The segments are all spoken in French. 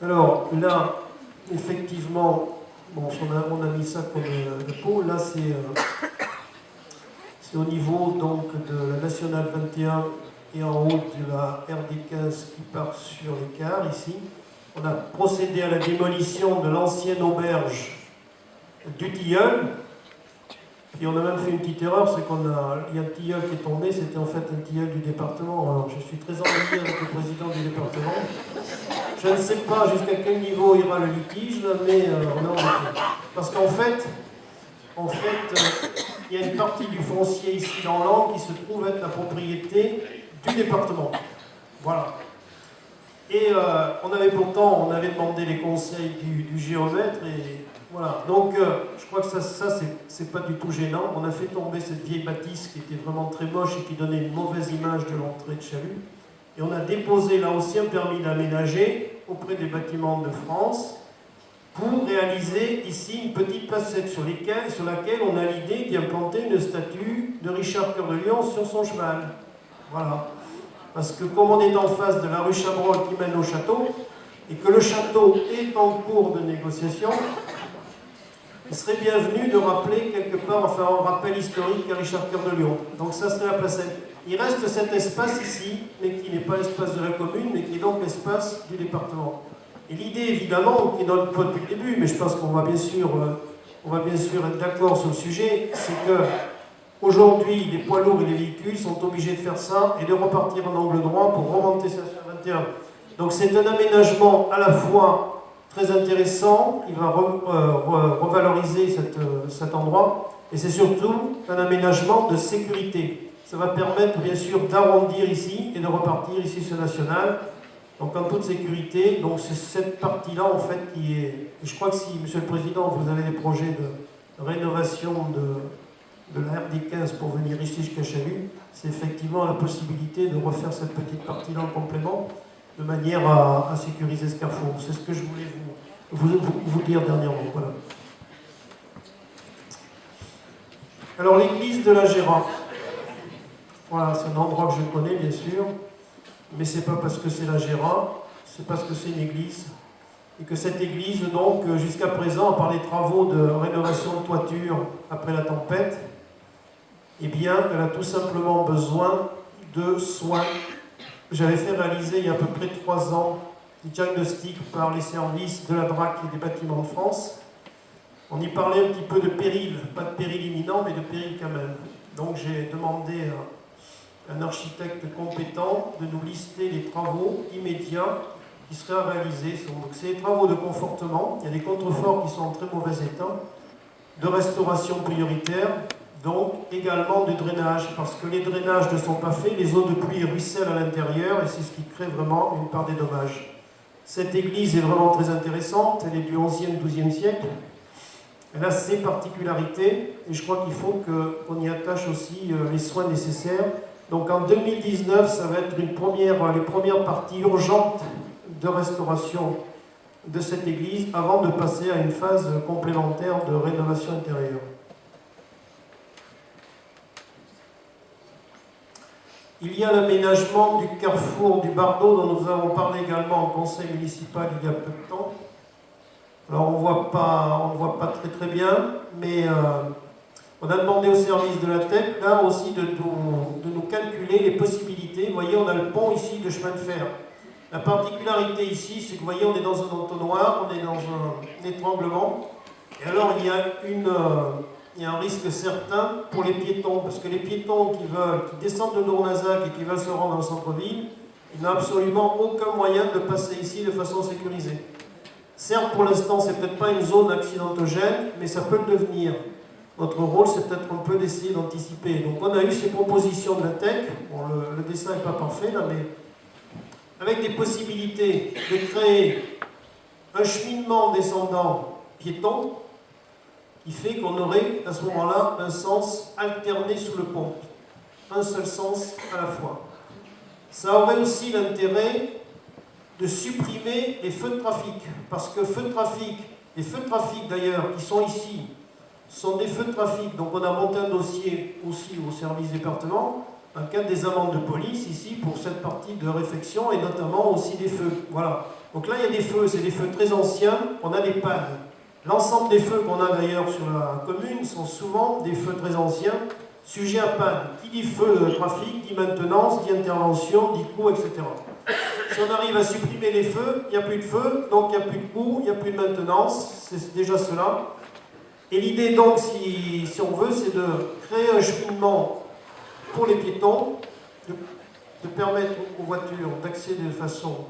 Alors là, effectivement, bon, on a mis ça comme dépôt. Là, c'est au niveau donc de la Nationale 21 et en haut de la RD15 qui part sur l'écart ici. On a procédé à la démolition de l'ancienne auberge du Tilleul. Et on a même fait une petite erreur, c'est il y a un tilleul qui est tombé, c'était en fait un tilleul du département. Alors je suis très embêté avec le président du département. Je ne sais pas jusqu'à quel niveau ira le litige, mais on a embêté. Parce qu'en fait, il y a une partie du foncier ici dans l'An qui se trouve être la propriété du département. Voilà. Et on avait demandé les conseils du géomètre et voilà. Donc je crois que ça c'est pas du tout gênant. On a fait tomber cette vieille bâtisse qui était vraiment très moche et qui donnait une mauvaise image de l'entrée de Chalut. Et on a déposé là aussi un permis d'aménager auprès des Bâtiments de France pour réaliser ici une petite placette sur laquelle on a l'idée d'y implanter une statue de Richard Cœur de Lion sur son cheval. Voilà. Parce que comme on est en face de la rue Chabrol qui mène au château, et que le château est en cours de négociation, il serait bienvenu de rappeler quelque part, enfin un rappel historique à Richard Cœur de Lion. Donc ça serait la placette. Il reste cet espace ici, mais qui n'est pas l'espace de la commune, mais qui est donc l'espace du département. Et l'idée, évidemment, qui est dans le pot depuis le début, mais je pense qu'on va bien sûr être d'accord sur le sujet, c'est que aujourd'hui, les poids lourds et les véhicules sont obligés de faire ça et de repartir en angle droit pour remonter sur la 21. Donc c'est un aménagement à la fois très intéressant, il va revaloriser cet endroit, et c'est surtout un aménagement de sécurité. Ça va permettre bien sûr d'arrondir ici et de repartir ici sur National. Donc en toute sécurité, donc c'est cette partie-là en fait qui est... Je crois que si, Monsieur le Président, vous avez des projets de rénovation de la RD15 pour venir ici jusqu'à Chalut, c'est effectivement la possibilité de refaire cette petite partie-là en complément, de manière à sécuriser ce carrefour. C'est ce que je voulais vous dire dernièrement. Voilà. Alors l'église de la Géra. Voilà, c'est un endroit que je connais bien sûr, mais c'est pas parce que c'est la Géra, c'est parce que c'est une église. Et que cette église, donc, jusqu'à présent, par les travaux de rénovation de toiture après la tempête, eh bien, elle a tout simplement besoin de soins. J'avais fait réaliser il y a à peu près 3 ans des diagnostics par les services de la DRAC et des Bâtiments de France. On y parlait un petit peu de péril, pas de péril imminent, mais de péril quand même. Donc j'ai demandé à un architecte compétent de nous lister les travaux immédiats qui seraient à réaliser. Donc c'est des travaux de confortement, il y a des contreforts qui sont en très mauvais état, de restauration prioritaire, donc également de drainage, parce que les drainages ne sont pas faits, les eaux de pluie ruissellent à l'intérieur et c'est ce qui crée vraiment une part des dommages. Cette église est vraiment très intéressante, elle est du 11e, 12e siècle, elle a ses particularités et je crois qu'il faut qu'on y attache aussi les soins nécessaires. Donc en 2019, ça va être les premières parties urgentes de restauration de cette église avant de passer à une phase complémentaire de rénovation intérieure. Il y a l'aménagement du carrefour du Bardot dont nous avons parlé également au conseil municipal il y a peu de temps. Alors on ne voit pas très bien, mais on a demandé au service de la TEC là aussi de nous calculer les possibilités. Vous voyez, on a le pont ici de chemin de fer. La particularité ici, c'est que vous voyez, on est dans un entonnoir, on est dans un étranglement. Et alors il y a un risque certain pour les piétons, parce que les piétons qui descendent de Dournazac et qui veulent se rendre dans le centre-ville, ils n'ont absolument aucun moyen de passer ici de façon sécurisée. Certes, pour l'instant, c'est peut-être pas une zone accidentogène, mais ça peut le devenir. Notre rôle, c'est peut-être un peu d'essayer d'anticiper. Donc on a eu ces propositions de la TEC, bon, le dessin n'est pas parfait là, mais avec des possibilités de créer un cheminement descendant piéton, qui fait qu'on aurait à ce moment-là un sens alterné sous le pont, un seul sens à la fois. Ça aurait aussi l'intérêt de supprimer les feux de trafic, parce que les feux de trafic d'ailleurs qui sont ici, sont des feux de trafic, donc on a monté un dossier aussi au service département, dans le cadre des amendes de police, ici, pour cette partie de réfection, et notamment aussi des feux. Voilà. Donc là, il y a des feux, c'est des feux très anciens, on a des pannes. L'ensemble des feux qu'on a d'ailleurs sur la commune sont souvent des feux très anciens, sujets à panne. Qui dit feu de trafic, dit maintenance, dit intervention, dit coût, etc. Si on arrive à supprimer les feux, il n'y a plus de feu, donc il n'y a plus de coût, il n'y a plus de maintenance, c'est déjà cela. Et l'idée donc, si on veut, c'est de créer un cheminement pour les piétons, de permettre aux voitures d'accéder de façon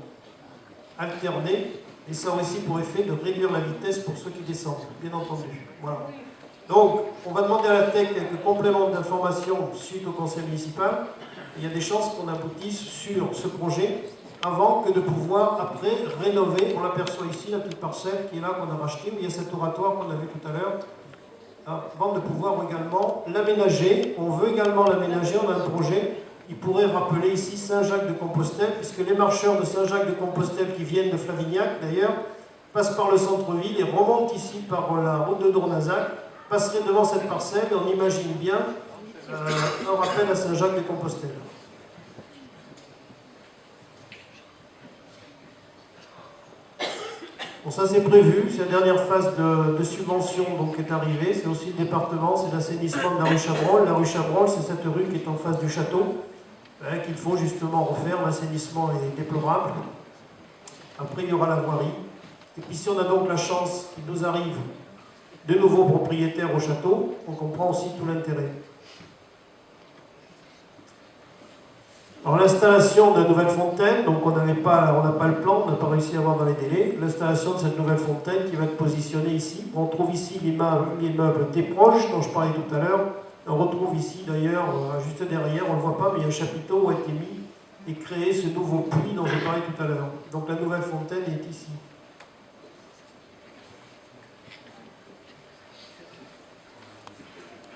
alternée, et ça a aussi pour effet de réduire la vitesse pour ceux qui descendent, bien entendu. Voilà. Donc, on va demander à la TEC quelques compléments d'information suite au conseil municipal. Il y a des chances qu'on aboutisse sur ce projet avant que de pouvoir, après, rénover. On l'aperçoit ici, la petite parcelle qui est là, qu'on a rachetée, où il y a cet oratoire qu'on a vu tout à l'heure, avant de pouvoir également l'aménager. On veut également l'aménager, on a un projet. Il pourrait rappeler ici Saint-Jacques-de-Compostelle, puisque les marcheurs de Saint-Jacques-de-Compostelle qui viennent de Flavignac, d'ailleurs, passent par le centre-ville et remontent ici par la route de Dournazac, passeraient devant cette parcelle, et on imagine bien un rappel à Saint-Jacques-de-Compostelle. Bon, ça c'est prévu, c'est la dernière phase de subvention donc, qui est arrivée. C'est aussi le département, c'est l'assainissement de la rue Chabrol. La rue Chabrol, c'est cette rue qui est en face du château, qu'il faut justement refaire. L'assainissement est déplorable. Après, il y aura la voirie. Et puis si on a donc la chance qu'il nous arrive de nouveaux propriétaires au château, on comprend aussi tout l'intérêt. Alors l'installation de la nouvelle fontaine, donc on n'a pas le plan, on n'a pas réussi à avoir dans les délais. L'installation de cette nouvelle fontaine qui va être positionnée ici. On trouve ici l'immeuble des proches dont je parlais tout à l'heure. On retrouve ici d'ailleurs, juste derrière, on ne le voit pas, mais il y a un chapiteau où a été mis et créé ce nouveau puits dont je parlais tout à l'heure. Donc la nouvelle fontaine est ici.